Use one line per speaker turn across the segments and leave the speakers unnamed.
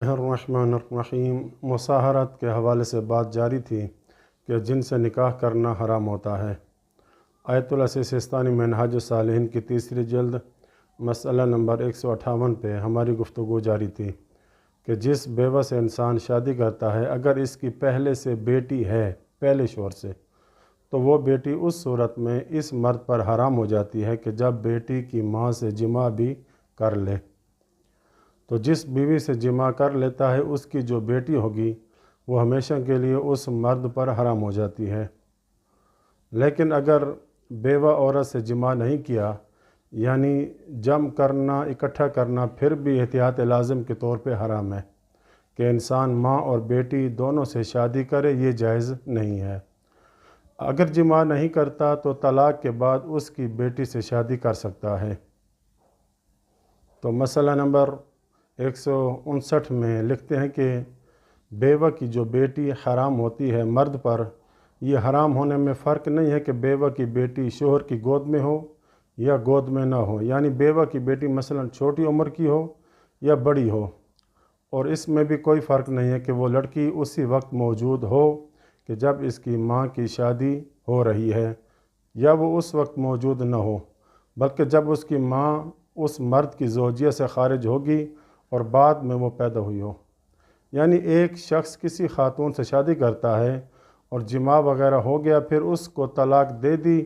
الرحمن الرحیم۔ مصاہرت کے حوالے سے بات جاری تھی کہ جن سے نکاح کرنا حرام ہوتا ہے۔ آیت اللہ سیستانی منہاج الصالحین کی تیسری جلد مسئلہ نمبر 158 پہ ہماری گفتگو جاری تھی کہ جس بیوہ سے انسان شادی کرتا ہے اگر اس کی پہلے سے بیٹی ہے پہلے شوہر سے، تو وہ بیٹی اس صورت میں اس مرد پر حرام ہو جاتی ہے کہ جب بیٹی کی ماں سے جماع بھی کر لے۔ تو جس بیوی سے جماع کر لیتا ہے اس کی جو بیٹی ہوگی وہ ہمیشہ کے لیے اس مرد پر حرام ہو جاتی ہے۔ لیکن اگر بیوہ عورت سے جماع نہیں کیا، یعنی جمع کرنا اکٹھا کرنا، پھر بھی احتیاط لازم کے طور پہ حرام ہے کہ انسان ماں اور بیٹی دونوں سے شادی کرے، یہ جائز نہیں ہے۔ اگر جماع نہیں کرتا تو طلاق کے بعد اس کی بیٹی سے شادی کر سکتا ہے۔ تو مسئلہ نمبر 159 میں لکھتے ہیں کہ بیوہ کی جو بیٹی حرام ہوتی ہے مرد پر، یہ حرام ہونے میں فرق نہیں ہے کہ بیوہ کی بیٹی شوہر کی گود میں ہو یا گود میں نہ ہو، یعنی بیوہ کی بیٹی مثلا چھوٹی عمر کی ہو یا بڑی ہو، اور اس میں بھی کوئی فرق نہیں ہے کہ وہ لڑکی اسی وقت موجود ہو کہ جب اس کی ماں کی شادی ہو رہی ہے، یا وہ اس وقت موجود نہ ہو، بلکہ جب اس کی ماں اس مرد کی زوجیہ سے خارج ہوگی اور بعد میں وہ پیدا ہوئی ہو۔ یعنی ایک شخص کسی خاتون سے شادی کرتا ہے اور جماع وغیرہ ہو گیا، پھر اس کو طلاق دے دی،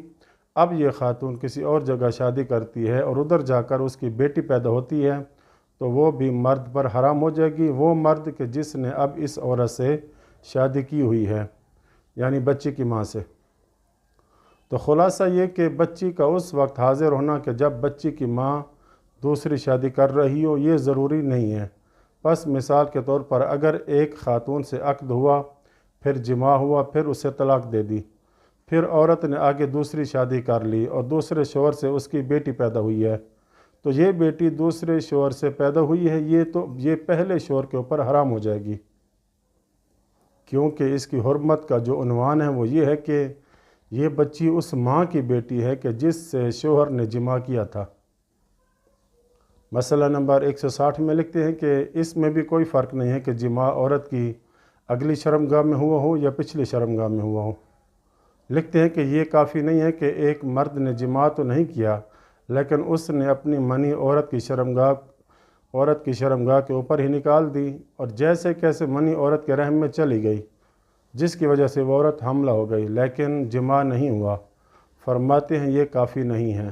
اب یہ خاتون کسی اور جگہ شادی کرتی ہے اور ادھر جا کر اس کی بیٹی پیدا ہوتی ہے، تو وہ بھی مرد پر حرام ہو جائے گی، وہ مرد کہ جس نے اب اس عورت سے شادی کی ہوئی ہے، یعنی بچی کی ماں سے۔ تو خلاصہ یہ کہ بچی کا اس وقت حاضر ہونا کہ جب بچی کی ماں دوسری شادی کر رہی ہو، یہ ضروری نہیں ہے۔ بس مثال کے طور پر اگر ایک خاتون سے عقد ہوا، پھر جماع ہوا، پھر اسے طلاق دے دی، پھر عورت نے آگے دوسری شادی کر لی اور دوسرے شوہر سے اس کی بیٹی پیدا ہوئی ہے، تو یہ بیٹی دوسرے شوہر سے پیدا ہوئی ہے، یہ پہلے شوہر کے اوپر حرام ہو جائے گی، کیونکہ اس کی حرمت کا جو عنوان ہے وہ یہ ہے کہ یہ بچی اس ماں کی بیٹی ہے کہ جس سے شوہر نے جماع کیا تھا۔ مسئلہ نمبر 160 میں لکھتے ہیں کہ اس میں بھی کوئی فرق نہیں ہے کہ جماع عورت کی اگلی شرمگاہ میں ہوا ہو یا پچھلی شرمگاہ میں ہوا ہو۔ لکھتے ہیں کہ یہ کافی نہیں ہے کہ ایک مرد نے جماع تو نہیں کیا، لیکن اس نے اپنی منی عورت کی شرمگاہ کے اوپر ہی نکال دی، اور جیسے کیسے منی عورت کے رحم میں چلی گئی، جس کی وجہ سے وہ عورت حاملہ ہو گئی، لیکن جماع نہیں ہوا۔ فرماتے ہیں یہ کافی نہیں ہے،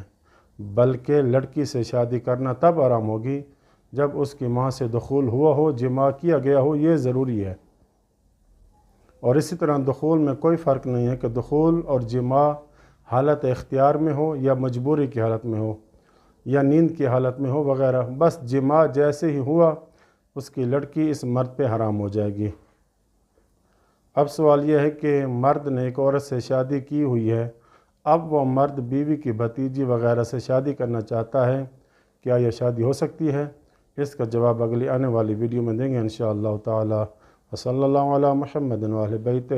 بلکہ لڑکی سے شادی کرنا تب حرام ہوگی جب اس کی ماں سے دخول ہوا ہو، جماع کیا گیا ہو، یہ ضروری ہے۔ اور اسی طرح دخول میں کوئی فرق نہیں ہے کہ دخول اور جماع حالت اختیار میں ہو یا مجبوری کی حالت میں ہو یا نیند کی حالت میں ہو وغیرہ، بس جماع جیسے ہی ہوا اس کی لڑکی اس مرد پہ حرام ہو جائے گی۔ اب سوال یہ ہے کہ مرد نے ایک عورت سے شادی کی ہوئی ہے، اب وہ مرد بیوی کی بھتیجی وغیرہ سے شادی کرنا چاہتا ہے، کیا یہ شادی ہو سکتی ہے؟ اس کا جواب اگلی آنے والی ویڈیو میں دیں گے انشاءاللہ تعالی۔ وصلی اللہ علی محمد و اہل بیتہ۔